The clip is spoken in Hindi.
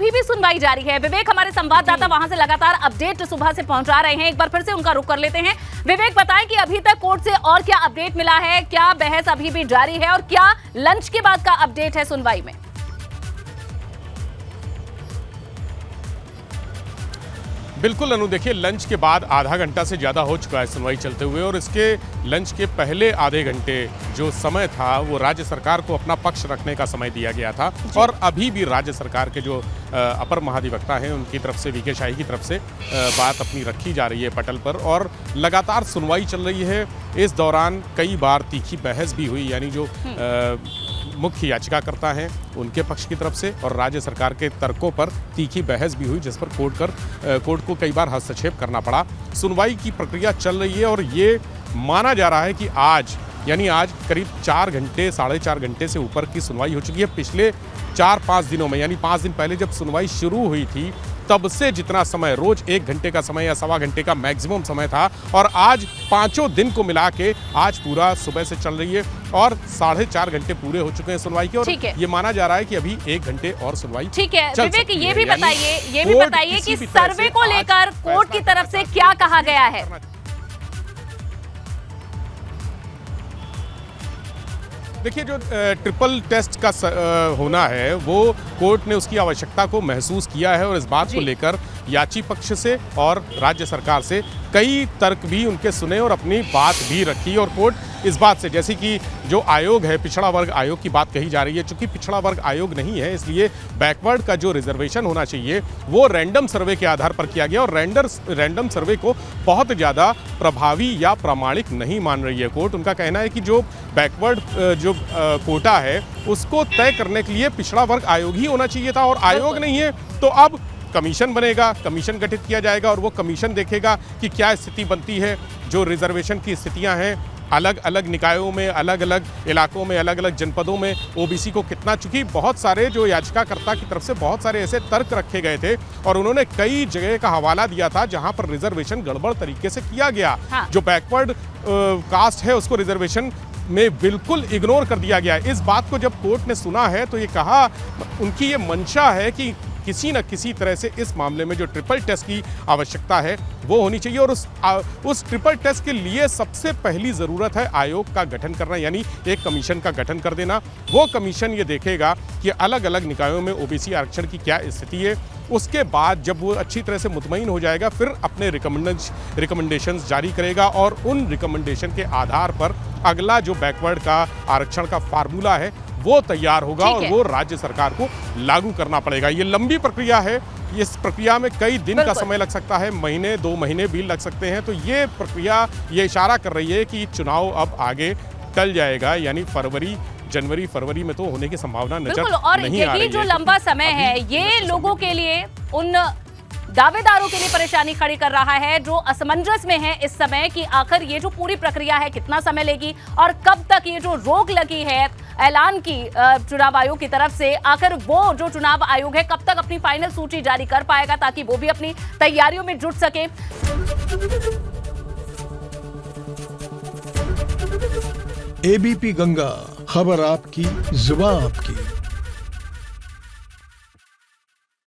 अभी भी सुनवाई जारी है। विवेक हमारे संवाददाता वहां से लगातार अपडेट सुबह से पहुंचा रहे हैं, एक बार फिर से उनका रुख कर लेते हैं। विवेक, बताएं कि अभी तक कोर्ट से और क्या अपडेट मिला है, क्या बहस अभी भी जारी है और क्या लंच के बाद का अपडेट है सुनवाई में? बिल्कुल अनु, देखिए लंच के बाद आधा घंटा से ज़्यादा हो चुका है सुनवाई चलते हुए, और इसके लंच के पहले आधे घंटे जो समय था वो राज्य सरकार को अपना पक्ष रखने का समय दिया गया था। और अभी भी राज्य सरकार के जो अपर महाधिवक्ता हैं उनकी तरफ से, वीके शाही की तरफ से बात अपनी रखी जा रही है पटल पर, और लगातार सुनवाई चल रही है। इस दौरान कई बार तीखी बहस भी हुई, यानी जो मुख्य याचिकाकर्ता हैं उनके पक्ष की तरफ से और राज्य सरकार के तर्कों पर तीखी बहस भी हुई, जिस पर कोर्ट को कई बार हस्तक्षेप करना पड़ा। सुनवाई की प्रक्रिया चल रही है और ये माना जा रहा है कि आज करीब 4 घंटे, 4.5 घंटे से ऊपर की सुनवाई हो चुकी है। पिछले 4-5 दिनों में, यानी 5 दिन पहले जब सुनवाई शुरू हुई थी तब से जितना समय, रोज 1 घंटे का समय या सवा घंटे का मैक्सिमम समय था, और आज 5 दिन को मिला के आज पूरा सुबह से चल रही है और 4.5 घंटे पूरे हो चुके हैं सुनवाई के, और ये माना जा रहा है कि अभी 1 घंटे और सुनवाई। ठीक है विवेक, ये भी बताइए कि सर्वे को लेकर कोर्ट की तरफ से क्या कहा गया है? देखिए, जो ट्रिपल टेस्ट का होना है वो कोर्ट ने उसकी आवश्यकता को महसूस किया है, और इस बात को लेकर याची पक्ष से और राज्य सरकार से कई तर्क भी उनके सुने और अपनी बात भी रखी। और कोर्ट इस बात से, जैसे कि जो आयोग है, पिछड़ा वर्ग आयोग की बात कही जा रही है, चूंकि पिछड़ा वर्ग आयोग नहीं है इसलिए बैकवर्ड का जो रिजर्वेशन होना चाहिए वो रैंडम सर्वे के आधार पर किया गया, और रैंडम सर्वे को बहुत ज़्यादा प्रभावी या प्रामाणिक नहीं मान रही है कोर्ट। उनका कहना है कि जो बैकवर्ड जो कोटा है उसको तय करने के लिए पिछड़ा वर्ग आयोग ही होना चाहिए था, और आयोग नहीं है तो अब कमीशन बनेगा, कमीशन गठित किया जाएगा और वो कमीशन देखेगा कि क्या स्थिति बनती है। जो रिजर्वेशन की स्थितियां हैं अलग अलग निकायों में, अलग अलग इलाकों में, अलग अलग जनपदों में ओबीसी को कितना, चूंकि बहुत सारे जो याचिकाकर्ता की तरफ से बहुत सारे ऐसे तर्क रखे गए थे और उन्होंने कई जगह का हवाला दिया था जहां पर रिजर्वेशन गड़बड़ तरीके से किया गया। जो बैकवर्ड कास्ट है उसको रिजर्वेशन में बिल्कुल इग्नोर कर दिया गया। इस बात को जब कोर्ट ने सुना है तो ये कहा, उनकी ये मंशा है कि किसी न किसी तरह से इस मामले में जो ट्रिपल टेस्ट की आवश्यकता है वो होनी चाहिए, और उस ट्रिपल टेस्ट के लिए सबसे पहली ज़रूरत है आयोग का गठन करना, यानी एक कमीशन का गठन कर देना। वो कमीशन ये देखेगा कि अलग अलग निकायों में ओबीसी आरक्षण की क्या स्थिति है। उसके बाद जब वो अच्छी तरह से मुतमईन हो जाएगा फिर अपने रिकमेंडेशंस जारी करेगा, और उन रिकमेंडेशन के आधार पर अगला जो बैकवर्ड का आरक्षण का फार्मूला है वो तैयार होगा और वो राज्य सरकार को लागू करना पड़ेगा। ये लंबी प्रक्रिया है, इस प्रक्रिया में कई दिन का समय लग सकता है, महीने 2 महीने भी लग सकते हैं। तो ये प्रक्रिया ये इशारा कर रही है कि चुनाव अब आगे टल जाएगा, यानी जनवरी-फरवरी में तो होने की संभावना नजर नहीं आ रही है। और ये जो लंबा समय है ये लोगों के लिए, उन दावेदारों के लिए परेशानी खड़ी कर रहा है जो असमंजस में है इस समय कि आखिर ये जो पूरी प्रक्रिया है कितना समय लेगी और कब तक ये जो रोक लगी है ऐलान की चुनाव आयोग की तरफ से, आखिर वो जो चुनाव आयोग है कब तक अपनी फाइनल सूची जारी कर पाएगा ताकि वो भी अपनी तैयारियों में जुट सके। एबीपी गंगा, खबर आपकी, जुबान आपकी।